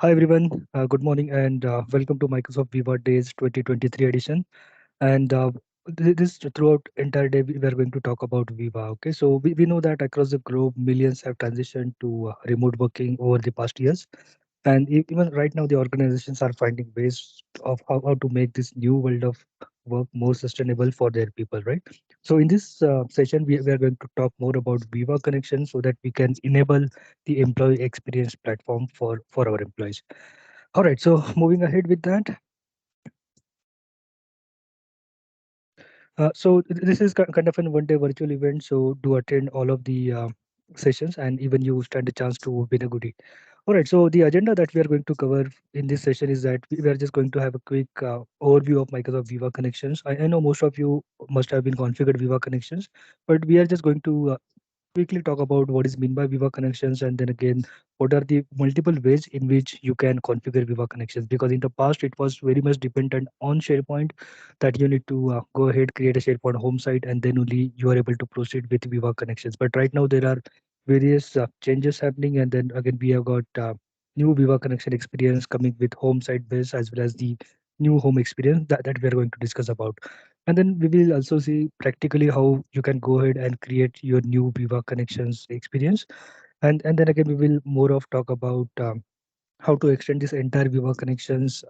Hi everyone, good morning and welcome to Microsoft Viva Days 2023 edition. And this throughout entire day we are going to talk about Viva. Okay, so we know that across the globe millions have transitioned to remote working over the past years, and even right now the organizations are finding ways of how to make this new world of work more sustainable for their people, right? So in this session we are going to talk more about Viva Connection so that we can enable the employee experience platform for our employees. All right, so moving ahead with that, this is kind of an one-day virtual event. So do attend all of the sessions, and even you stand a chance to win a goodie. All right. So the agenda that we are going to cover in this session is that we are just going to have a quick overview of Microsoft Viva Connections. I know most of you must have been configured Viva Connections, but we are just going to quickly talk about what is mean by Viva connections, and then again what are the multiple ways in which you can configure Viva connections, because in the past it was very much dependent on SharePoint, that you need to go ahead, create a SharePoint home site, and then only you are able to proceed with Viva connections. But right now there are various changes happening, and then again we have got new Viva connection experience coming with home site base as well as the new home experience that we are going to discuss about. And then we will also see practically how you can go ahead and create your new Viva connections experience. And then again, we will more of talk about how to extend this entire Viva connections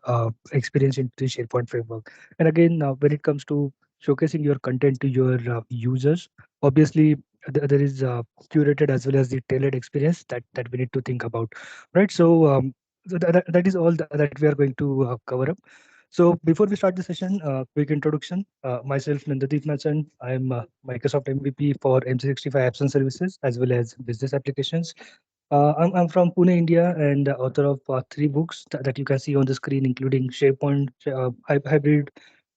experience into the SharePoint framework. And again, when it comes to showcasing your content to your users, obviously there is curated as well as the tailored experience that we need to think about, right? So that is all that we are going to cover up. So before we start the session, quick introduction. Myself, Nandadeep Machan. I am Microsoft MVP for MC65 apps and services as well as business applications. I'm from Pune, India, and author of three books that you can see on the screen, including SharePoint Hybrid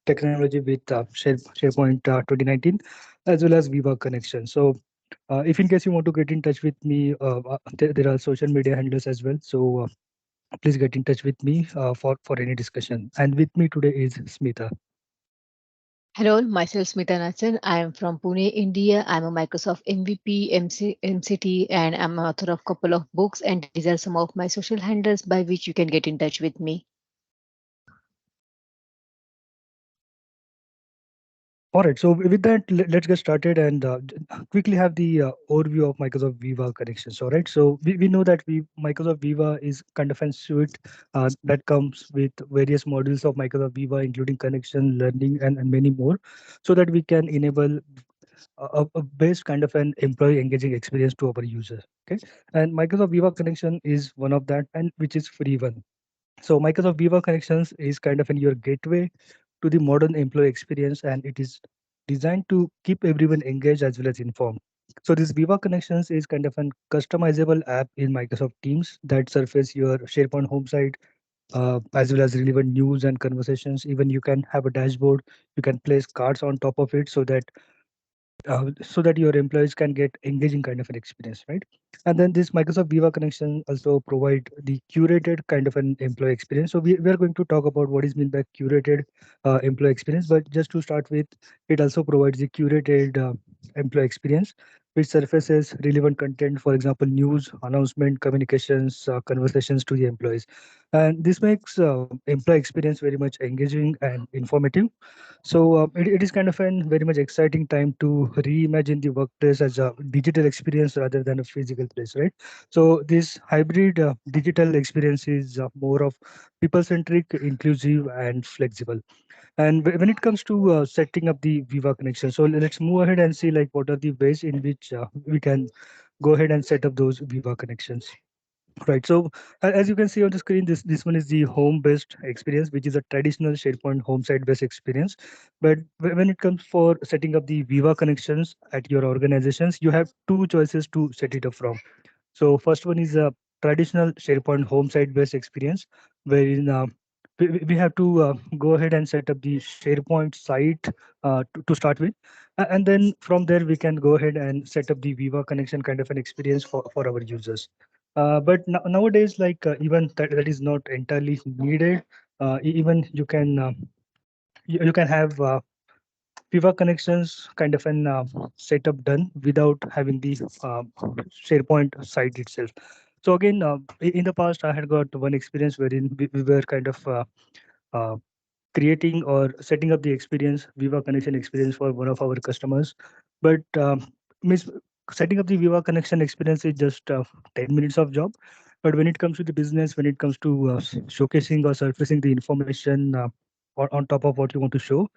Technology with SharePoint 2019, as well as Viva Connection. So, if in case you want to get in touch with me, there are social media handles as well. So, please get in touch with me for any discussion. And with me today is Smita. Hello, myself Smita Nachan. I am from Pune, India. I'm a Microsoft MVP, MCT, and I'm an author of couple of books. And these are some of my social handles by which you can get in touch with me. All right. So with that, let's get started and quickly have the overview of Microsoft Viva connections. All right. So we know that Microsoft Viva is kind of a suite that comes with various modules of Microsoft Viva, including connection, learning, and many more, so that we can enable a best kind of an employee engaging experience to our users. Okay. And Microsoft Viva connection is one of that, and which is free one. So Microsoft Viva Connections is kind of in your gateway to the modern employee experience, and it is designed to keep everyone engaged as well as informed. So this Viva Connections is kind of an customizable app in Microsoft Teams that surface your SharePoint home site, as well as relevant news and conversations. Even you can have a dashboard. You can place cards on top of it so that your employees can get engaging kind of an experience, right? And then this Microsoft Viva connection also provide the curated kind of an employee experience. So we are going to talk about what is meant by curated employee experience, but just to start with, it also provides the curated employee experience which surfaces relevant content, for example news, announcement, communications, conversations to the employees. And this makes employee experience very much engaging and informative. So it is kind of an very much exciting time to reimagine the workplace as a digital experience rather than a physical place, right? So this hybrid digital experience is more of people-centric, inclusive, and flexible. And when it comes to setting up the Viva connection, so let's move ahead and see like what are the ways in which we can go ahead and set up those Viva connections. Right. So as you can see on the screen, this one is the home-based experience, which is a traditional SharePoint home site-based experience. But when it comes for setting up the Viva connections at your organizations, you have two choices to set it up from. So first one is a traditional SharePoint home site-based experience, wherein we have to go ahead and set up the SharePoint site to start with, and then from there we can go ahead and set up the Viva connection kind of an experience for our users. But nowadays, like even that is not entirely needed. Even you can have Viva connections kind of an setup done without having the SharePoint site itself. So again, in the past, I had got one experience wherein we were kind of uh, creating or setting up the experience, Viva Connection experience for one of our customers. But miss setting up the Viva Connection experience is just 10 minutes of job. But when it comes to the business, when it comes to showcasing or surfacing the information on top of what you want to show,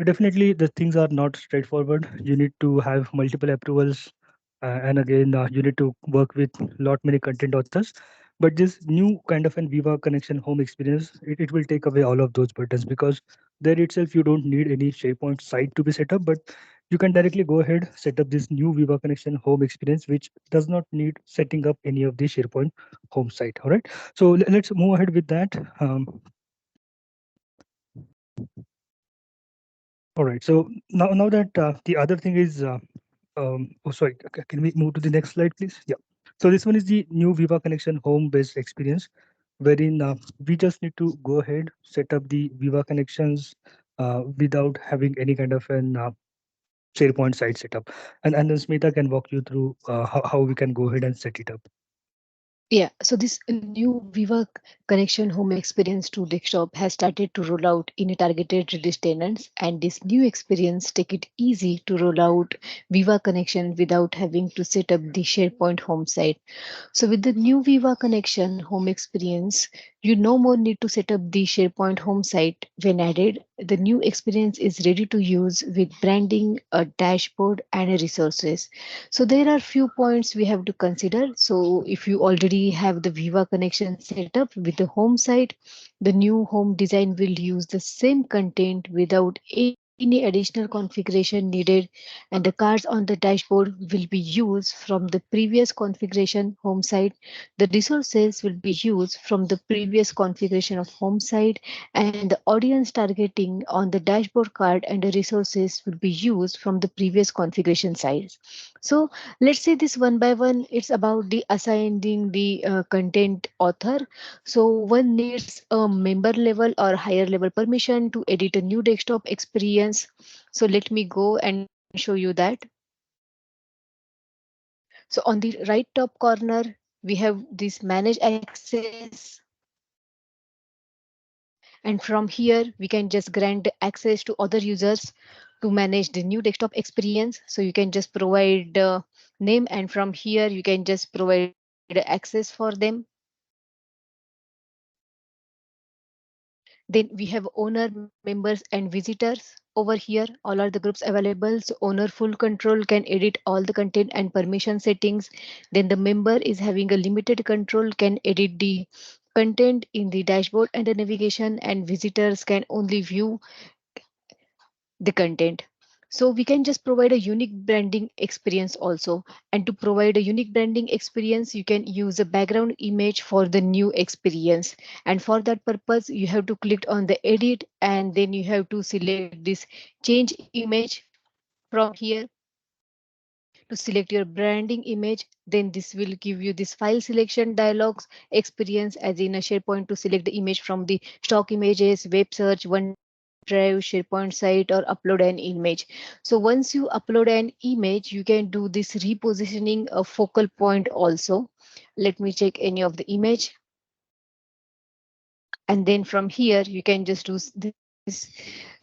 definitely the things are not straightforward. You need to have multiple approvals, and again, you need to work with lot many content authors. But this new kind of an Viva Connection home experience, it will take away all of those buttons, because there itself you don't need any SharePoint site to be set up, but you can directly go ahead, set up this new Viva Connection home experience, which does not need setting up any of the SharePoint home site. All right. So let's move ahead with that. All right. So now that the other thing is, oh sorry, can we move to the next slide, please? Yeah. So this one is the new Viva Connection home-based experience, wherein we just need to go ahead, set up the Viva connections without having any kind of an SharePoint site setup. And then Smita can walk you through how we can go ahead and set it up. Yeah, so this new Viva Connection home experience to desktop has started to roll out in a targeted release tenants, and this new experience take it easy to roll out Viva Connection without having to set up the SharePoint home site. So with the new Viva Connection home experience, you no more need to set up the SharePoint home site. When added, the new experience is ready to use with branding, a dashboard, and a resources. So there are few points we have to consider. So if you already have the Viva connection set up with the home site, the new home design will use the same content without any additional configuration needed, and the cards on the dashboard will be used from the previous configuration home site. The resources will be used from the previous configuration of home site, and the audience targeting on the dashboard card and the resources will be used from the previous configuration size. So let's say this one by one. It's about the assigning the content author. So one needs a member level or higher level permission to edit a new desktop experience. So let me go and show you that. So on the right top corner, we have this manage access, and from here we can just grant access to other users to manage the new desktop experience. So you can just provide name, and from here you can just provide access for them. Then we have owner, members, and visitors. Over here, all are the groups available. So owner full control can edit all the content and permission settings. Then the member is having a limited control, can edit the content in the dashboard and the navigation, and visitors can only view the content. So we can just provide a unique branding experience also. And to provide a unique branding experience, you can use a background image for the new experience. And for that purpose, you have to click on the edit, and then you have to select this change image from here to select your branding image. Then this will give you this file selection dialogs experience as in a SharePoint to select the image from the stock images, web search, OneDrive, SharePoint site, or upload an image. So once you upload an image, you can do this repositioning a focal point also. Let me check any of the image. And then from here, you can just do this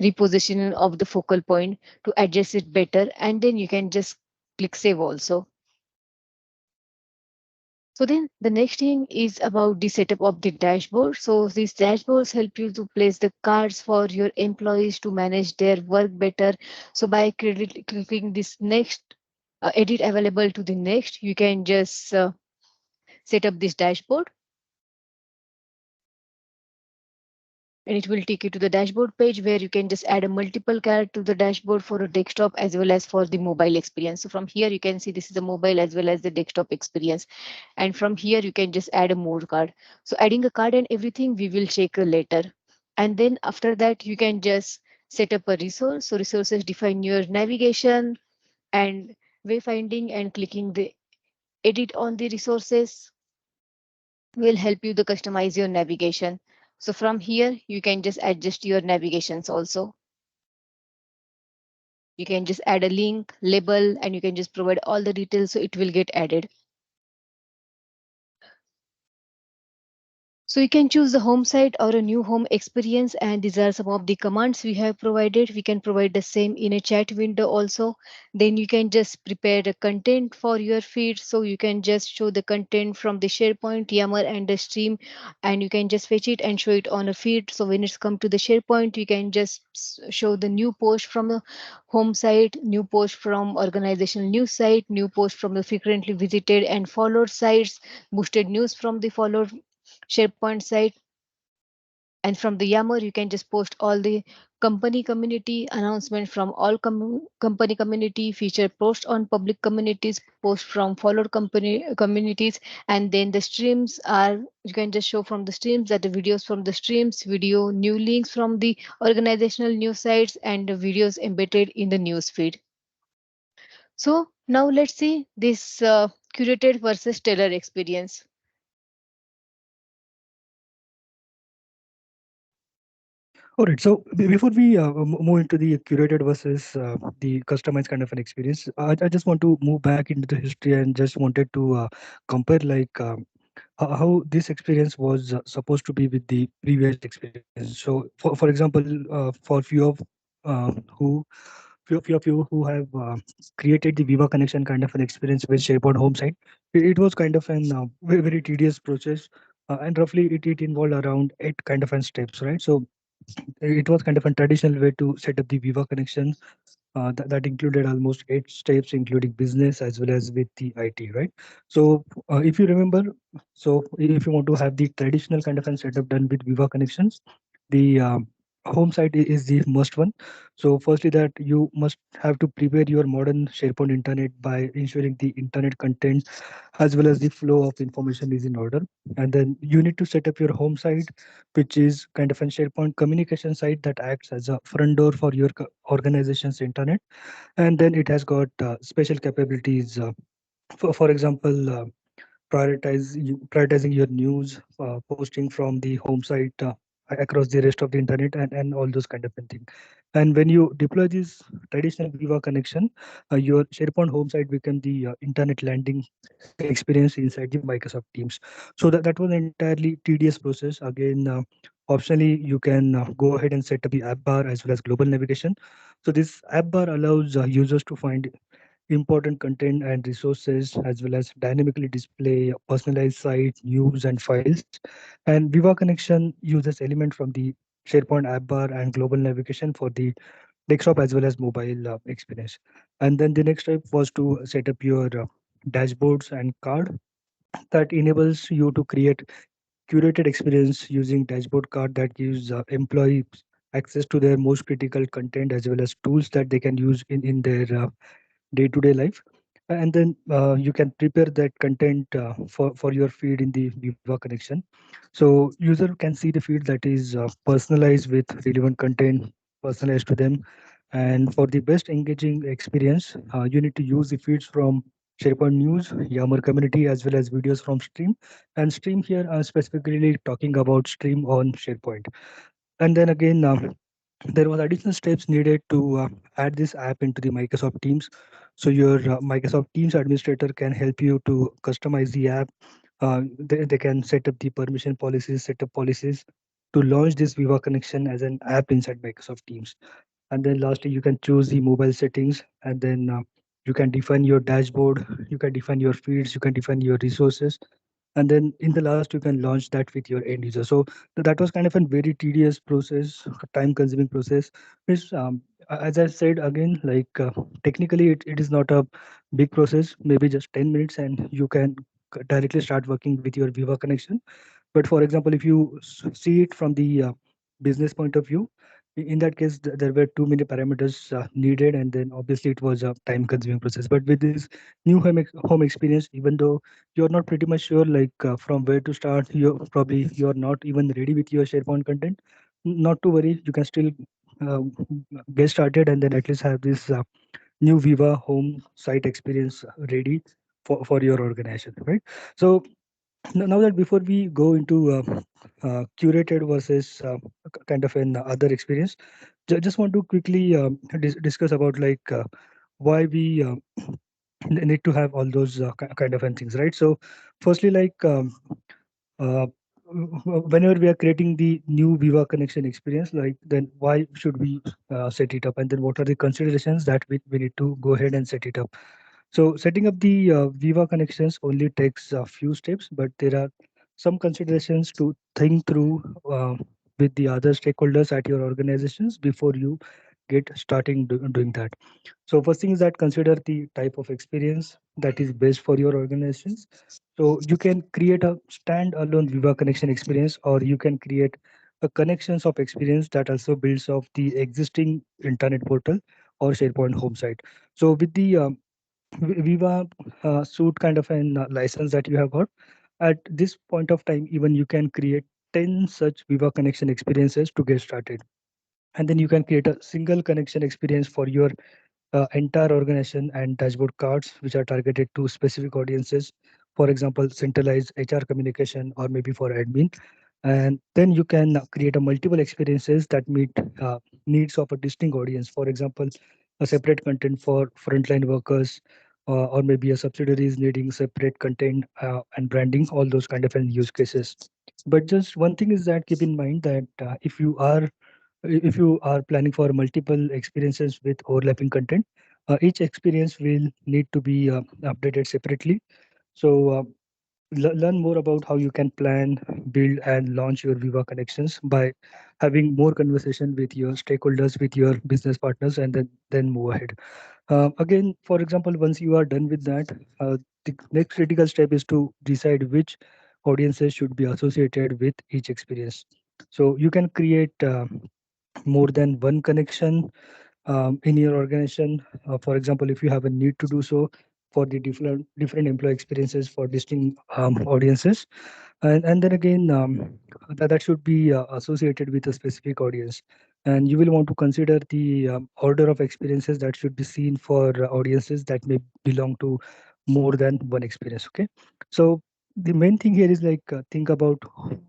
repositioning of the focal point to adjust it better. And then you can just click save also. So then the next thing is about the setup of the dashboard. So these dashboards help you to place the cards for your employees to manage their work better. So by clicking this next edit available to the next, you can just set up this dashboard, and it will take you to the dashboard page where you can just add a multiple card to the dashboard for a desktop as well as for the mobile experience. So from here you can see this is a mobile as well as the desktop experience, and from here you can just add a more card. So adding a card and everything we will check later. And then after that you can just set up a resource. So resources define your navigation and wayfinding, and clicking the edit on the resources will help you to customize your navigation. So from here, you can just adjust your navigations also. You can just add a link, label, and you can just provide all the details so it will get added. So you can choose the home site or a new home experience, and these are some of the commands we have provided. We can provide the same in a chat window also. Then you can just prepare the content for your feed. So you can just show the content from the SharePoint, Yammer, and the stream, and you can just fetch it and show it on a feed. So when it's come to the SharePoint, you can just show the new post from the home site, new post from organizational news site, new post from the frequently visited and followed sites, boosted news from the followed SharePoint site. And from the Yammer, you can just post all the company community announcement from all company community, feature post on public communities, post from followed company communities. And then the streams are, you can just show from the streams that the videos from the streams, video new links from the organizational news sites, and the videos embedded in the news feed. So now let's see this curated versus tailored experience. All right. So before we move into the curated versus the customized kind of an experience, I just want to move back into the history and just wanted to compare like how this experience was supposed to be with the previous experience. So, for example, for who few of you who have created the Viva connection kind of an experience with SharePoint home site, it was kind of an very tedious process, and roughly it involved around 8 kind of an steps, right? So it was kind of a traditional way to set up the Viva connection that included almost 8 steps, including business as well as with the IT, right? So, if you remember, so if you want to have the traditional kind of a setup done with Viva connections, the home site is the must one. So, firstly, that you must have to prepare your modern SharePoint internet by ensuring the internet content as well as the flow of information is in order. And then you need to set up your home site, which is kind of a SharePoint communication site that acts as a front door for your organization's internet. And then it has got special capabilities. For example, prioritizing your news, posting from the home site across the rest of the internet, and all those kind of thing. And when you deploy this traditional Viva connection, your SharePoint home site become the internet landing experience inside the Microsoft Teams. So that was an entirely tedious process. Again, optionally, you can go ahead and set up the app bar as well as global navigation. So this app bar allows users to find important content and resources, as well as dynamically display personalized site, news, and files. And Viva Connection uses element from the SharePoint app bar and global navigation for the desktop as well as mobile experience. And then the next step was to set up your dashboards and card that enables you to create curated experience using dashboard card that gives employees access to their most critical content as well as tools that they can use in their day-to-day life. And then you can prepare that content for your feed in the Viva connection. So user can see the feed that is personalized with relevant content personalized to them. And for the best engaging experience, you need to use the feeds from SharePoint News, Yammer Community, as well as videos from Stream. And Stream here, specifically talking about Stream on SharePoint. And then again, there was additional steps needed to add this app into the Microsoft Teams. So your Microsoft Teams administrator can help you to customize the app. They can set up the permission policies, set up policies to launch this Viva connection as an app inside Microsoft Teams. And then lastly, you can choose the mobile settings, and then you can define your dashboard, you can define your feeds, you can define your resources, and then in the last you can launch that with your end user. So that was kind of a very tedious process, time consuming process, which as I said again, like technically it is not a big process, maybe just 10 minutes and you can directly start working with your Viva connection. But for example, if you see it from the business point of view, in that case, there were too many parameters needed, and then obviously it was a time-consuming process. But with this new home experience, even though you're not pretty much sure like from where to start, you're not even ready with your SharePoint content. Not to worry, you can still uh, get started, and then at least have this new Viva home site experience ready for your organization, right? So now that before we go into curated versus kind of an other experience, just want to quickly discuss about like why we need to have all those kind of and things, right? So firstly, like uh, whenever we are creating the new Viva connection experience, like then why should we set it up, and then what are the considerations that we need to go ahead and set it up. So setting up the Viva connections only takes a few steps, but there are some considerations to think through with the other stakeholders at your organizations before you get starting doing that. So first thing is that consider the type of experience that is best for your organizations. So you can create a standalone Viva connection experience, or you can create a connections of experience that also builds off the existing internet portal or SharePoint home site. So with the Viva suite kind of an license that you have got, at this point of time, even you can create 10 such Viva connection experiences to get started. And then you can create a single connection experience for your entire organization and dashboard cards which are targeted to specific audiences, for example centralized HR communication or maybe for admin. And then you can create a multiple experiences that meet needs of a distinct audience, for example a separate content for frontline workers, or maybe a subsidiaries needing separate content and branding, all those kind of use cases. But just one thing is that keep in mind that if you are planning for multiple experiences with overlapping content, each experience will need to be updated separately. So learn more about how you can plan, build, and launch your Viva connections by having more conversation with your stakeholders, with your business partners, and then move ahead. Again, for example, once you are done with that, the next critical step is to decide which audiences should be associated with each experience. So you can create more than one connection in your organization. For example, if you have a need to do so for the different employee experiences for distinct audiences, and then again that should be associated with a specific audience, and you will want to consider the order of experiences that should be seen for audiences that may belong to more than one experience. Okay, so the main thing here is like think about who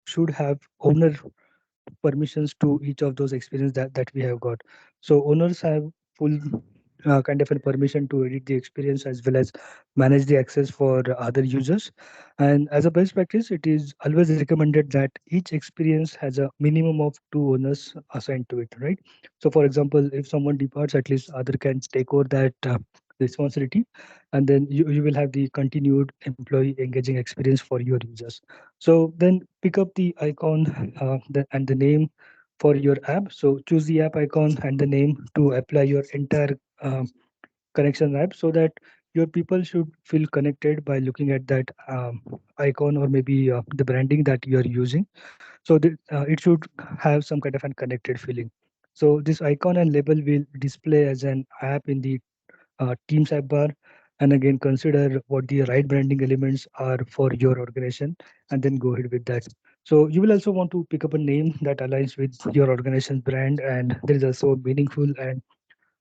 should have owner permissions to each of those experiences that we have got. So owners have full kind of a permission to edit the experience as well as manage the access for other users. And as a best practice, it is always recommended that each experience has a minimum of two owners assigned to it, right? So for example, if someone departs, at least other can take over that responsibility, and then you will have the continued employee engaging experience for your users. So then pick up the icon and the name for your app. So choose the app icon and the name to apply your entire connection app, so that your people should feel connected by looking at that icon or maybe the branding that you are using. So it should have some kind of an connected feeling. So this icon and label will display as an app in the Teams app bar, and again consider what the right branding elements are for your organization, and then go ahead with that. So you will also want to pick up a name that aligns with your organization's brand, and there is also meaningful and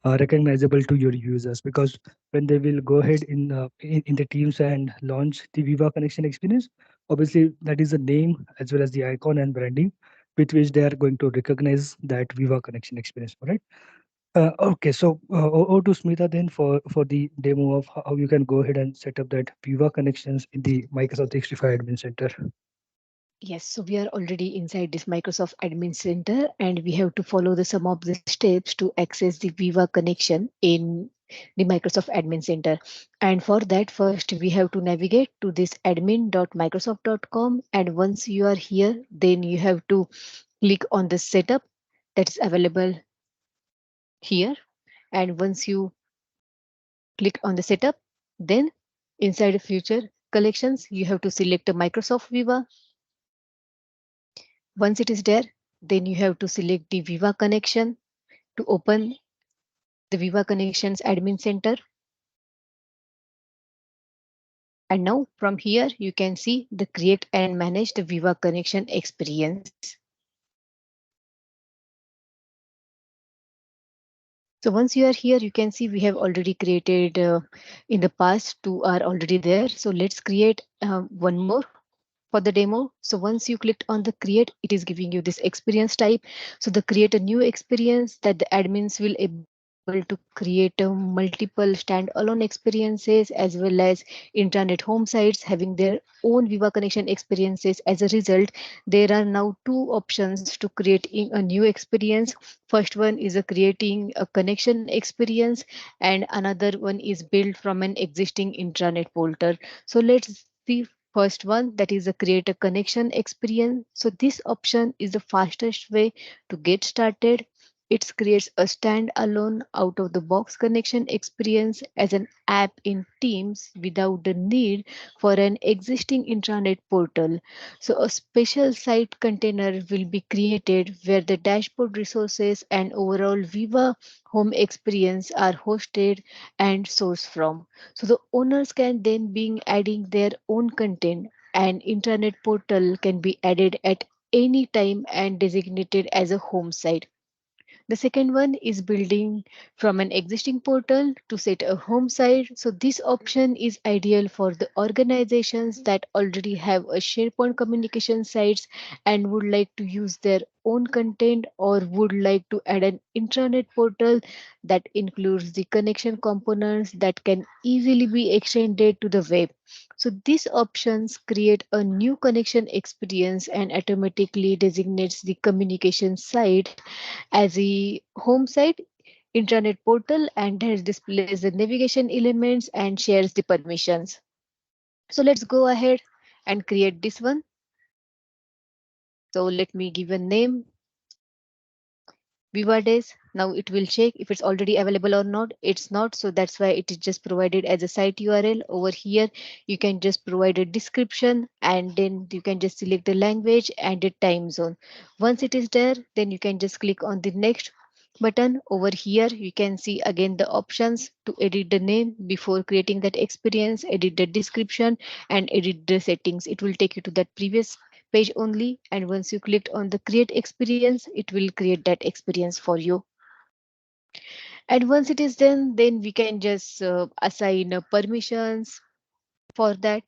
recognizable to your users, because when they will go ahead in the Teams and launch the Viva connection experience, obviously that is the name as well as the icon and branding with which they are going to recognize that Viva connection experience. All right. Okay, so over to Smita then for the demo of how you can go ahead and set up that Viva connections in the Microsoft 365 Admin Center. Yes, so we are already inside this Microsoft Admin Center and we have to follow the some of the steps to access the Viva connection in the Microsoft Admin Center. And for that, first we have to navigate to this admin.microsoft.com. And once you are here, then you have to click on the setup that is available here. And once you click on the setup, then inside the future collections, you have to select a Microsoft Viva. Once it is there, then you have to select the Viva connection to open the Viva Connections Admin Center. And now from here, you can see the create and manage the Viva connection experience. So once you are here, you can see we have already created in the past, two are already there. So let's create one more for the demo. So once you clicked on the create, it is giving you this experience type. So the create a new experience that the admins will able to able to create multiple standalone experiences as well as internet home sites having their own Viva connection experiences. As a result, there are now two options to creating a new experience. First one is a creating a connection experience, and another one is built from an existing intranet portal. So let's see first one, that is a create a connection experience. So this option is the fastest way to get started. It creates a standalone out of the box connection experience as an app in Teams without the need for an existing intranet portal. So a special site container will be created where the dashboard resources and overall Viva home experience are hosted and sourced from. So the owners can then be adding their own content, and internet portal can be added at any time and designated as a home site. The second one is building from an existing portal to set a home site. So this option is ideal for the organizations that already have a SharePoint communication sites and would like to use their own content, or would like to add an intranet portal that includes the connection components that can easily be extended to the web. So these options create a new connection experience and automatically designates the communication site as a home site, intranet portal, and it displays the navigation elements and shares the permissions. So let's go ahead and create this one. So let me give a name, Viva Days. Now it will check if it's already available or not. It's not, so that's why it is just provided as a site URL. Over here, you can just provide a description, and then you can just select the language and the time zone. Once it is there, then you can just click on the next button. Over here, you can see again the options to edit the name before creating that experience, edit the description, and edit the settings. It will take you to that previous page only, and once you clicked on the create experience, it will create that experience for you. And once it is done, then we can just assign permissions for that.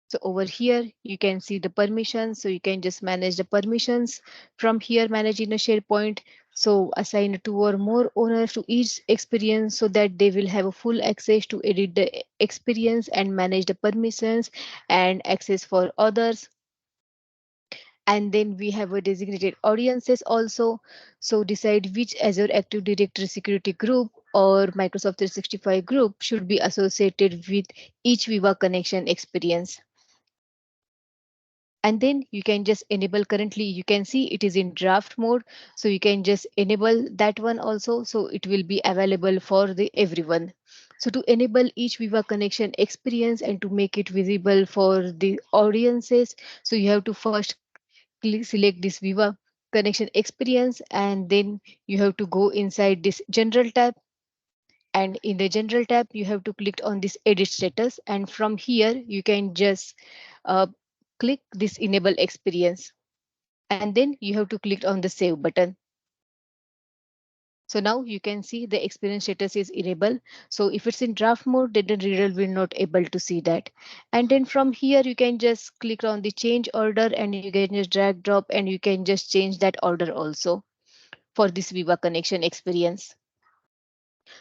So over here, you can see the permissions. So you can just manage the permissions from here, manage in a SharePoint. So assign two or more owners to each experience so that they will have a full access to edit the experience and manage the permissions and access for others. And then we have a designated audiences also. So decide which Azure Active Directory security group or Microsoft 365 group should be associated with each Viva connection experience. And then you can just enable, currently you can see it is in draft mode, so you can just enable that one also, so it will be available for the everyone. So to enable each Viva connection experience and to make it visible for the audiences, so you have to first select this Viva connection experience, and then you have to go inside this general tab, and in the general tab you have to click on this edit status, and from here you can just uh, click this enable experience, and then you have to click on the save button. So now you can see the experience status is enable. So if it's in draft mode, then the reader will not able to see that. And then from here, you can just click on the change order, and you can just drag drop, and you can just change that order also for this Viva connection experience.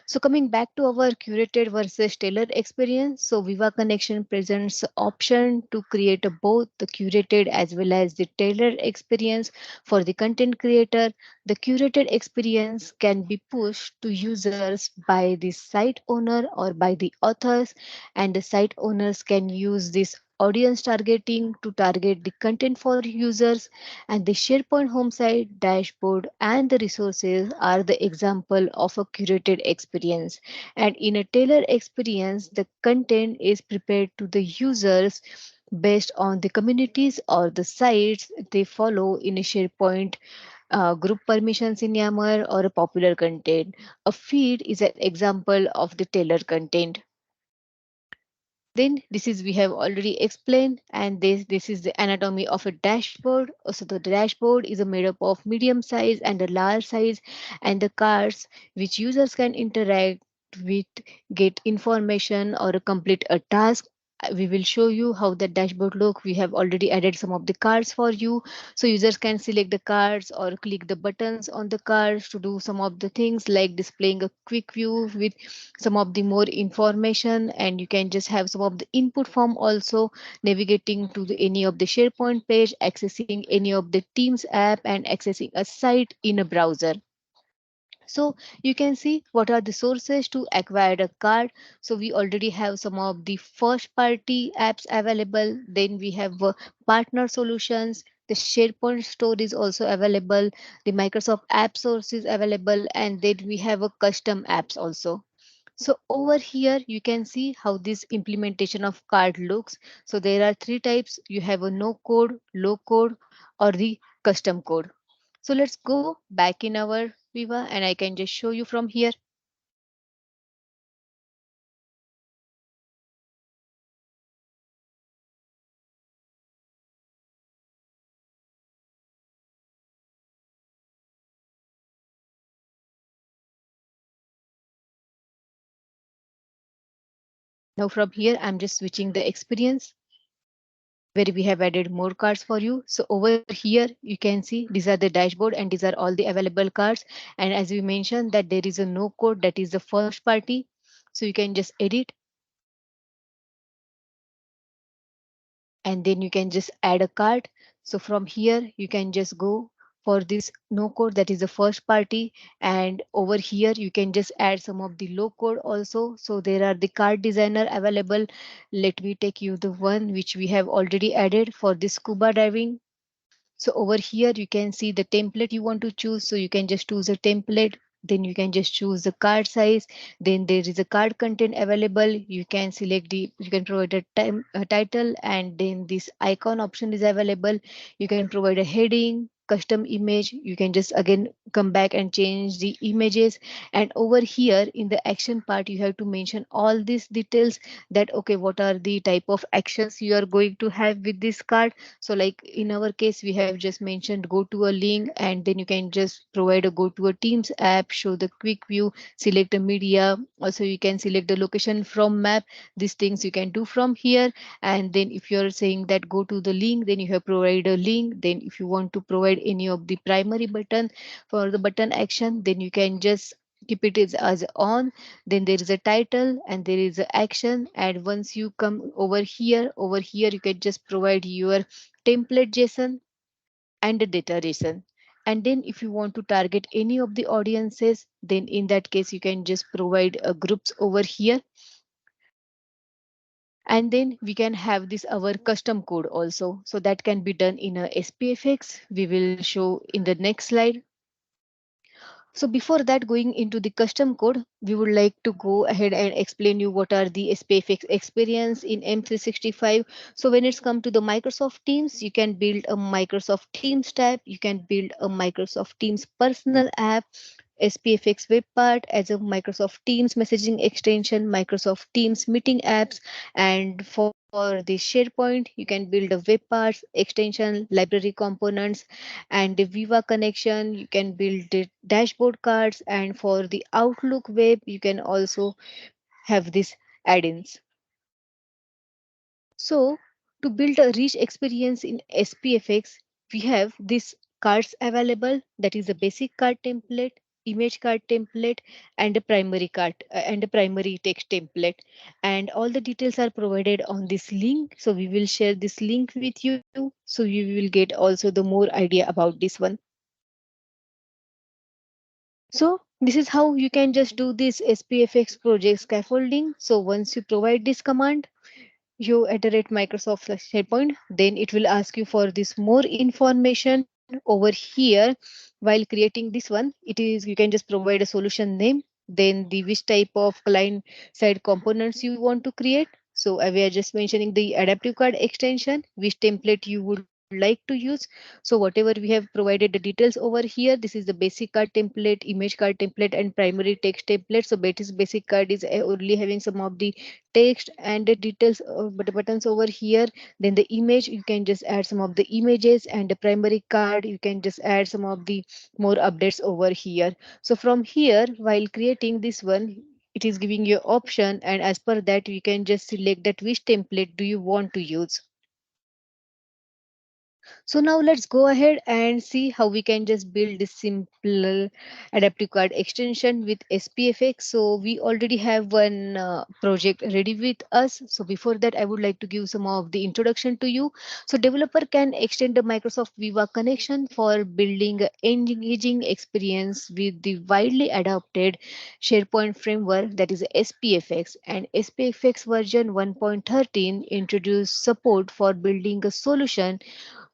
So coming back to our curated versus tailored experience, so Viva Connection presents the option to create a both the curated as well as the tailored experience for the content creator. The curated experience can be pushed to users by the site owner or by the authors, and the site owners can use this audience targeting to target the content for users, and the SharePoint home site dashboard and the resources are the example of a curated experience. And in a tailored experience, the content is prepared to the users based on the communities or the sites they follow in a SharePoint, group permissions in Yammer, or a popular content. A feed is an example of the tailored content. Then this is we have already explained, and this is the anatomy of a dashboard. So the dashboard is a made up of medium size and a large size, and the cards which users can interact with, get information or complete a task. we will show you how the dashboard look. We have already added some of the cards for you, so users can select the cards or click the buttons on the cards to do some of the things like displaying a quick view with some of the more information, and you can just have some of the input form also, navigating to any of the SharePoint page, accessing any of the Teams app, and accessing a site in a browser. So you can see what are the sources to acquire a card. So we already have some of the first party apps available. Then we have partner solutions. The SharePoint store is also available. The Microsoft App Source is available, and then we have a custom apps also. So over here, you can see how this implementation of card looks. So there are three types. You have a no code, low code, or the custom code. So let's go back in our Viva and I can just show you from here. Now from here, I'm just switching the experience where we have added more cards for you. So over here, you can see these are the dashboard and these are all the available cards. And as we mentioned that there is a no code, that is the first party. So you can just edit and then you can just add a card. So from here, you can just go for this no code, that is the first party. And over here, you can just add some of the low code also. So there are the card designer available. Let me take you the one which we have already added for this scuba diving. So over here, you can see the template you want to choose. So you can just choose a template. Then you can just choose the card size. Then there is a card content available. You can select you can provide a title, and then this icon option is available. You can provide a heading, custom image. You can just again come back and change the images. And over here in the action part, you have to mention all these details that, okay, what are the type of actions you are going to have with this card. So like in our case, we have just mentioned go to a link, and then you can just provide a go to a Teams app, show the quick view, select a media. Also, you can select the location from map. These things you can do from here. And then if you're saying that go to the link, then you have provide a link. Then if you want to provide any of the primary button for the button action, then you can just keep it as on. Then there is a title and there is a action. And once you come over here you can just provide your template JSON and the data JSON. And then if you want to target any of the audiences, then in that case, you can just provide groups over here. And then we can have this our custom code also. So that can be done in a SPFX. We will show in the next slide. So before that, going into the custom code, we would like to go ahead and explain you what are the SPFX experience in M365. So when it's come to the Microsoft Teams, you can build a Microsoft Teams tab. You can build a Microsoft Teams personal app, SPFX web part as a Microsoft Teams messaging extension, Microsoft Teams meeting apps, and for the SharePoint, you can build a web parts, extension, library components, and the Viva connection. You can build the dashboard cards, and for the Outlook web, you can also have these add-ins. So to build a rich experience in SPFX, we have these cards available. That is a basic card template, image card template, and a primary card and a primary text template. And all the details are provided on this link. So we will share this link with you. So you will get also the more idea about this one. So this is how you can just do this SPFX project scaffolding. So once you provide this command, you iterate Microsoft SharePoint, then it will ask you for this more information over here. While creating this one, it is you can just provide a solution name, then the which type of client side components you want to create. So we are just mentioning the adaptive card extension, which template you would like to use. So whatever we have provided the details over here, this is the basic card template, image card template, and primary text template. So basic card is only having some of the text and the details but the buttons over here. Then the image, you can just add some of the images, and the primary card you can just add some of the more updates over here. So from here, while creating this one, it is giving you option, and as per that you can just select that which template do you want to use. So now let's go ahead and see how we can just build this simple adaptive card extension with SPFX. So we already have one project ready with us. So before that, I would like to give some of the introduction to you. So developer can extend the Microsoft Viva connection for building an engaging experience with the widely adopted SharePoint framework, that is SPFX, and SPFX version 1.13 introduced support for building a solution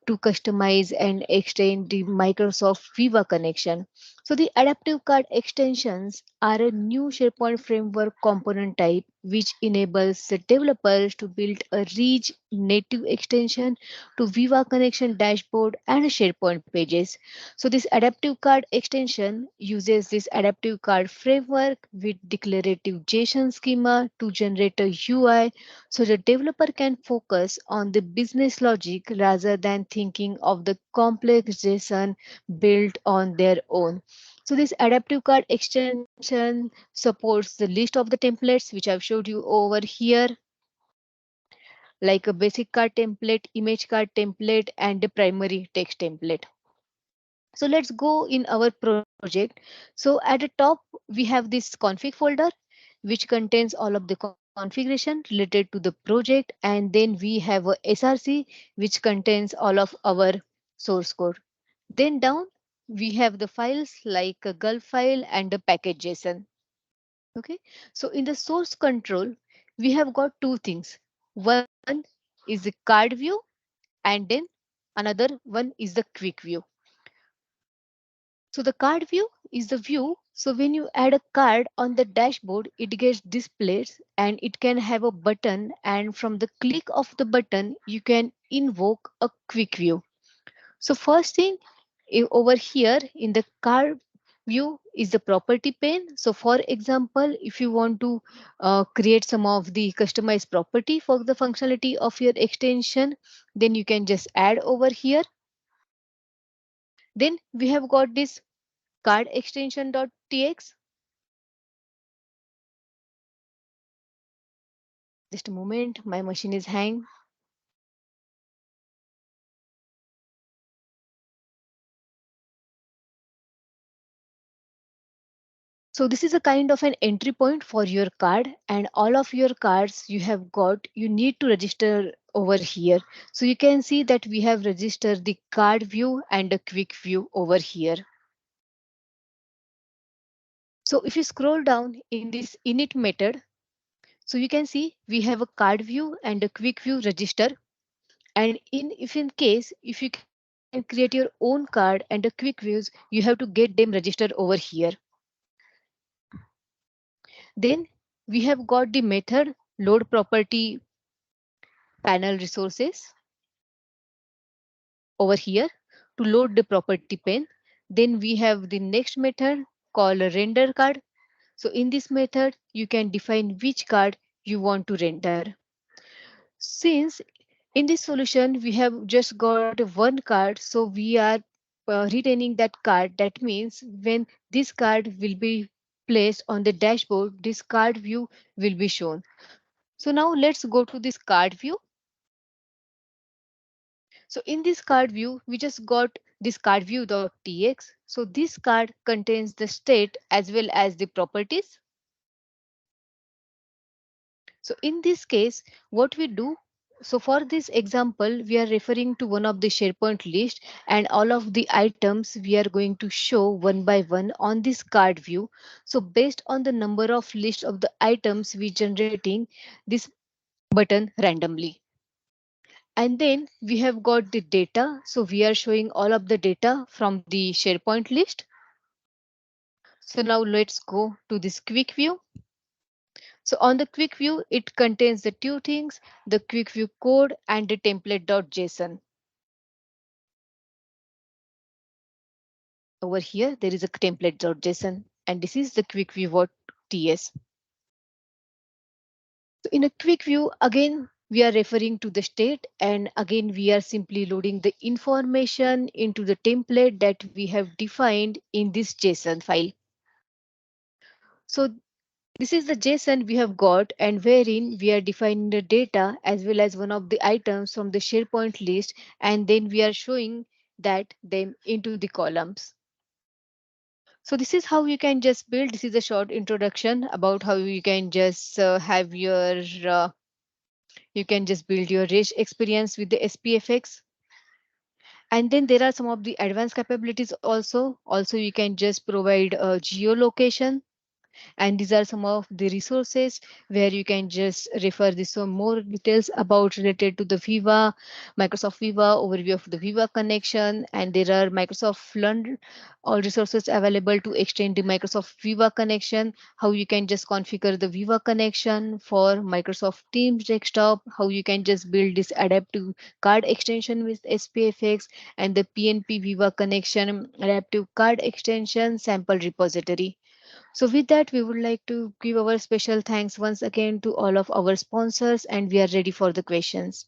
to customize and extend the Microsoft Viva connection. So the adaptive card extensions are a new SharePoint framework component type which enables the developers to build a rich native extension to Viva connection dashboard and SharePoint pages. So this adaptive card extension uses this adaptive card framework with declarative JSON schema to generate a UI, so the developer can focus on the business logic rather than thinking of the complex JSON built on their own. So this adaptive card extension supports the list of the templates which I've showed you over here, like a basic card template, image card template, and the primary text template. So let's go in our project. So at the top, we have this config folder, which contains all of the configuration related to the project. And then we have a SRC, which contains all of our source code. Then down, we have the files like a Gulf file and a package JSON. Okay. So in the source control, we have got two things. One is the card view, and then another one is the quick view. So the card view is the view. So when you add a card on the dashboard, it gets displayed and it can have a button. And from the click of the button, you can invoke a quick view. So first thing over here in the card view is the property pane. So for example, if you want to create some of the customized property for the functionality of your extension, then you can just add over here. Then we have got this card extension.tx. Just a moment, my machine is hang. So this is a kind of an entry point for your card, and all of your cards you have got, you need to register over here. So you can see that we have registered the card view and a quick view over here. So if you scroll down in this init method, so you can see we have a card view and a quick view register. And if in case, if you can create your own card and a quick views, you have to get them registered over here. Then we have got the method load property panel resources over here to load the property pane. Then we have the next method called a render card. So in this method, you can define which card you want to render. Since in this solution, we have just got one card, so we are retaining that card. That means when this card will be placed on the dashboard, this card view will be shown. So now let's go to this card view. So in this card view, we just got this card view.tx. So this card contains the state as well as the properties. So in this case, what we do, so for this example, we are referring to one of the SharePoint list, and all of the items we are going to show one by one on this card view. So based on the number of list of the items, we generating this button randomly. And then we have got the data. So we are showing all of the data from the SharePoint list. So now let's go to this quick view. So on the quick view, it contains the two things, the quick view code and the template.json. Over here, there is a template.json, and this is the quick view.ts. So in a quick view, again, we are referring to the state, and again, we are simply loading the information into the template that we have defined in this JSON file. So This is the JSON we have got and wherein we are defining the data as well as one of the items from the SharePoint list, and then we are showing that them into the columns. So this is how you can just build. This is a short introduction about how you can just have your you can just build your rich experience with the SPFX. And then there are some of the advanced capabilities also you can just provide a geolocation, and these are some of the resources where you can just refer this some more details about related to the Viva, Microsoft Viva, overview of the Viva connection, and there are Microsoft Learn all resources available to extend the Microsoft Viva connection, how you can just configure the Viva connection for Microsoft Teams desktop, how you can just build this adaptive card extension with SPFX, and the PNP Viva connection adaptive card extension sample repository. So, with that, we would like to give our special thanks once again to all of our sponsors, and we are ready for the questions.